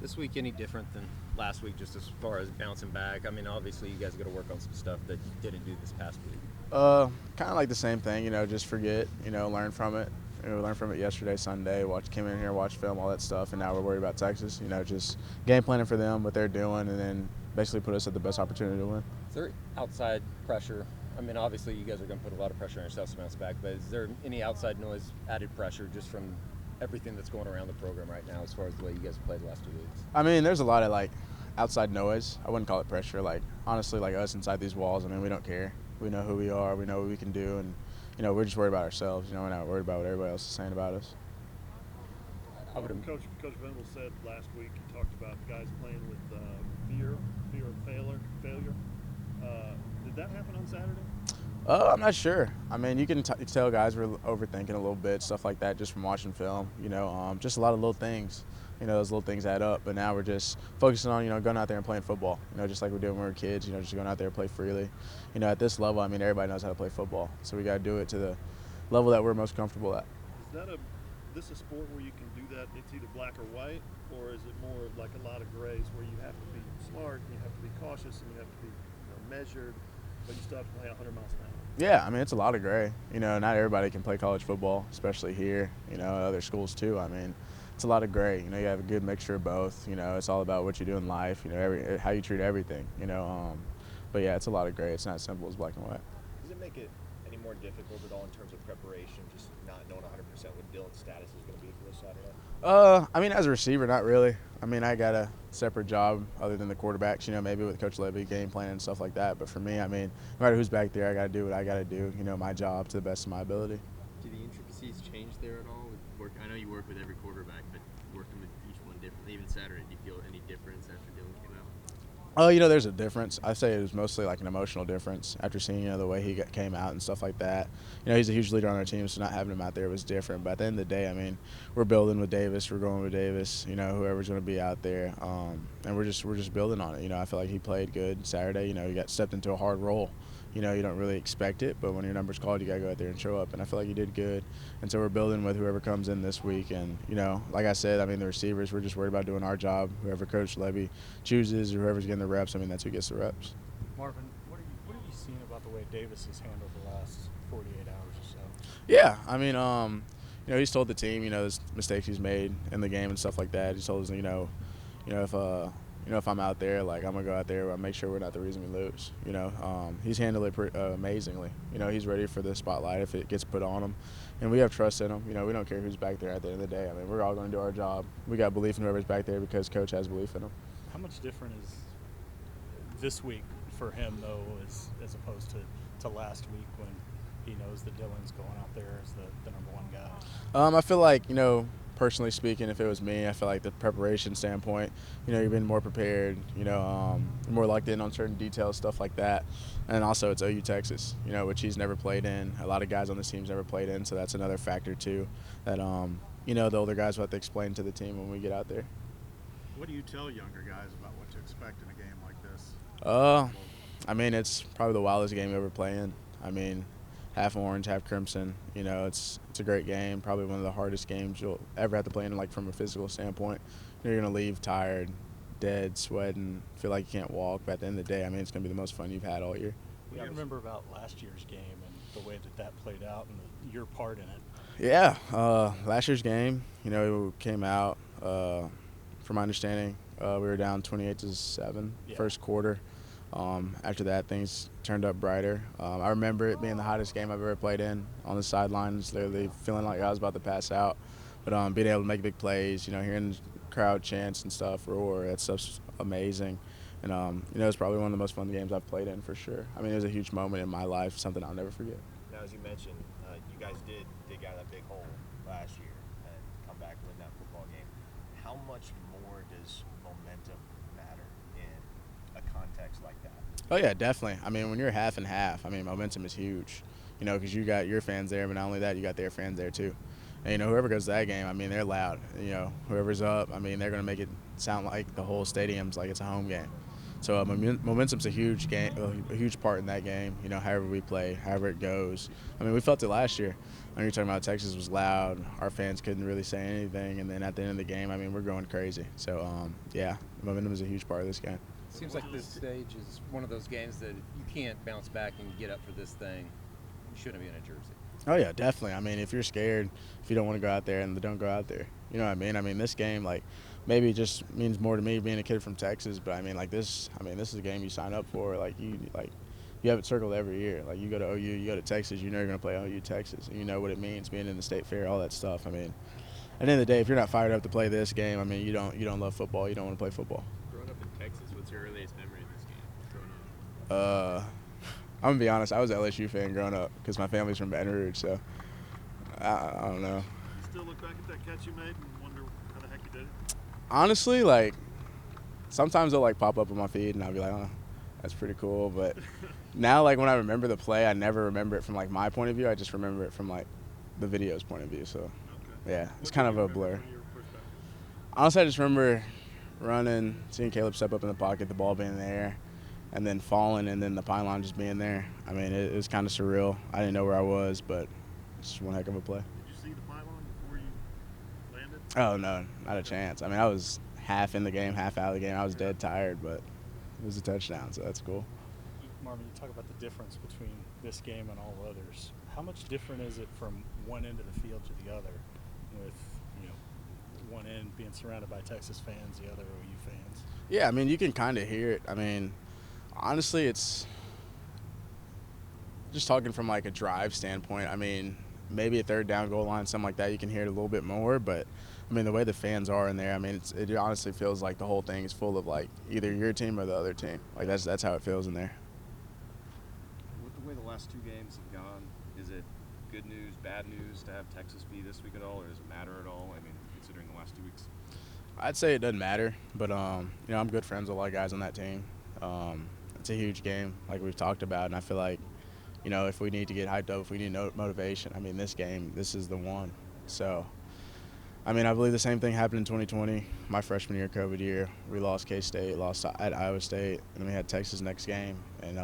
This week any different than last week, just as far as bouncing back? I mean, obviously you guys got to work on some stuff that you didn't do this past week. Kind of like the same thing, just forget, learn from it. We learned from it yesterday, Sunday. Came in here, watched film, all that stuff, and now we're worried about Texas. Just game planning for them, what they're doing, and then basically put us at the best opportunity to win. Is there outside pressure? I mean, obviously you guys are going to put a lot of pressure on yourselves to bounce back, but is there any outside noise, added pressure just from everything that's going around the program right now as far as the way you guys have played the last 2 weeks? I mean, there's a lot of outside noise. I wouldn't call it pressure. Honestly, us inside these walls. I mean, we don't care. We know who we are. We know what we can do, and we're just worried about ourselves. We're not worried about what everybody else is saying about us. Coach Venable said last week, he talked about guys playing with fear of failure. Did that happen on Saturday? I'm not sure. I mean, you can tell guys were overthinking a little bit, stuff like that, just from watching film. Just a lot of little things. Those little things add up. But now we're just focusing on, going out there and playing football. Just like we did when we were kids. Just going out there and play freely. At this level, I mean, everybody knows how to play football. So we got to do it to the level that we're most comfortable at. Is this a sport where you can do that? It's either black or white, or is it more like a lot of grays where you have to be smart, and you have to be cautious, and you have to be measured, but you still have to play 100 miles an hour? Yeah, I mean, it's a lot of gray. Not everybody can play college football, especially here, other schools too. I mean, it's a lot of gray. You have a good mixture of both. It's all about what you do in life, how you treat everything, But yeah, it's a lot of gray. It's not as simple as black and white. Does it make it any more difficult at all in terms of preparation, just not knowing 100% what Dylan's status is going to be for this Saturday? I mean, as a receiver, not really. I mean, I got a separate job other than the quarterbacks, maybe with Coach Levy, game plan and stuff like that. But for me, I mean, no matter who's back there, I got to do what I got to do, my job to the best of my ability. Do the intricacies change there at all? I know you work with every quarterback, but working with each one differently, even Saturday, do you feel any difference after Dylan came out? Oh, there's a difference. I say it was mostly like an emotional difference after seeing, the way he came out and stuff like that. He's a huge leader on our team, so not having him out there was different. But at the end of the day, I mean, we're building with Davis. We're going with Davis. Whoever's going to be out there, and we're just building on it. I feel like he played good Saturday. He got stepped into a hard role. You don't really expect it, but when your number's called, you got to go out there and show up. And I feel like he did good. And so we're building with whoever comes in this week. And, like I said, I mean, the receivers, we're just worried about doing our job. Whoever Coach Levy chooses or whoever's getting the reps, I mean, that's who gets the reps. Marvin, what have you seen about the way Davis has handled the last 48 hours or so? Yeah, I mean, he's told the team, there's mistakes he's made in the game and stuff like that. He's told us, if I'm out there, I'm going to go out there and make sure we're not the reason we lose. He's handled it amazingly. He's ready for the spotlight if it gets put on him. And we have trust in him. We don't care who's back there at the end of the day. I mean, we're all going to do our job. We got belief in whoever's back there because Coach has belief in him. How much different is this week for him, though, as opposed to last week when he knows that Dylan's going out there as the number one guy? I feel like, personally speaking, if it was me, I feel like the preparation standpoint, you've been more prepared, more locked in on certain details, stuff like that. And also it's OU Texas, which he's never played in. A lot of guys on this team's never played in, so that's another factor too that, the older guys will have to explain to the team when we get out there. What do you tell younger guys about what to expect in a game like this? I mean, it's probably the wildest game you ever play in. I mean, half orange, half crimson. It's a great game. Probably one of the hardest games you'll ever have to play in, from a physical standpoint. You're going to leave tired, dead, sweating, feel like you can't walk. But at the end of the day, I mean, it's going to be the most fun you've had all year. What do you remember about last year's game and the way that played out and your part in it? Yeah, last year's game, we came out, from my understanding, we were down 28-7 first quarter. After that, things turned up brighter. I remember it being the hottest game I've ever played in, on the sidelines, literally feeling like I was about to pass out. But being able to make big plays, hearing the crowd chants and stuff, roar, that stuff's amazing. And, it's probably one of the most fun games I've played in for sure. I mean, it was a huge moment in my life, something I'll never forget. Now, as you mentioned, you guys did dig out of that big hole last year and come back and win that football game. How much more does momentum matter in a context like that? Oh, yeah, definitely. I mean, when you're half and half, I mean, momentum is huge, because you got your fans there, but not only that, you got their fans there too. And, whoever goes to that game, I mean, they're loud. Whoever's up, I mean, they're going to make it sound like the whole stadium's like it's a home game. So momentum's a huge game, a huge part in that game. You know, however we play, however it goes. I mean, we felt it last year. I mean, you're talking about Texas was loud. Our fans couldn't really say anything, and then at the end of the game, I mean, we're going crazy. So yeah, momentum is a huge part of this game. Seems like this stage is one of those games that if you can't bounce back and get up for this thing, you shouldn't be in a jersey. Oh yeah, definitely. I mean, if you're scared, if you don't want to go out there, and don't go out there. You know what I mean? I mean, this game, like, maybe it just means more to me being a kid from Texas, but I mean, like this. I mean, this is a game you sign up for. You have it circled every year. Like, you go to OU, you go to Texas, you know you're gonna play OU Texas, and you know what it means being in the state fair, all that stuff. I mean, at the end of the day, if you're not fired up to play this game, I mean, you don't love football. You don't want to play football. Growing up in Texas, what's your earliest memory of this game? Growing up. I'm gonna be honest. I was an LSU fan growing up because my family's from Baton Rouge, so I don't know. You still look back at that catch you made and wonder how the heck you did it? Honestly, like, sometimes they'll like pop up on my feed and I'll be like, oh, that's pretty cool. But now, like, when I remember the play, I never remember it from like my point of view. I just remember it from like the video's point of view. So Okay. yeah, it's What kind do of you a remember blur. from your perspective? Honestly, I just remember running, seeing Caleb step up in the pocket, the ball being in the air, and then falling, and then the pylon just being there. I mean, it was kind of surreal. I didn't know where I was, but it's one heck of a play. Did you see the pylon before you landed? Oh, no, not a chance. I mean, I was half in the game, half out of the game. I was dead tired, but it was a touchdown, so that's cool. Marvin, you talk about the difference between this game and all others. How much different is it from one end of the field to the other, with, you know, one end being surrounded by Texas fans, the other OU fans? Yeah, I mean, you can kind of hear it. I mean, honestly, it's just talking from like a drive standpoint. I mean, maybe a third down goal line, something like that, you can hear it a little bit more. But I mean, the way the fans are in there, I mean, it honestly feels like the whole thing is full of like either your team or the other team. Like that's how it feels in there. With the way the last two games have gone, is it good news, bad news to have Texas be this week at all, or does it matter at all? I mean, considering the last 2 weeks. I'd say it doesn't matter, but you know, I'm good friends with a lot of guys on that team. It's a huge game, like we've talked about, and I feel like, you know, if we need to get hyped up, if we need motivation, I mean, this game, this is the one. So, I mean, I believe the same thing happened in 2020, my freshman year, COVID year. We lost K-State, lost at Iowa State, and then we had Texas next game, and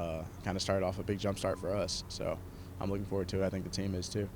kind of started off a big jump start for us. So, I'm looking forward to it. I think the team is too.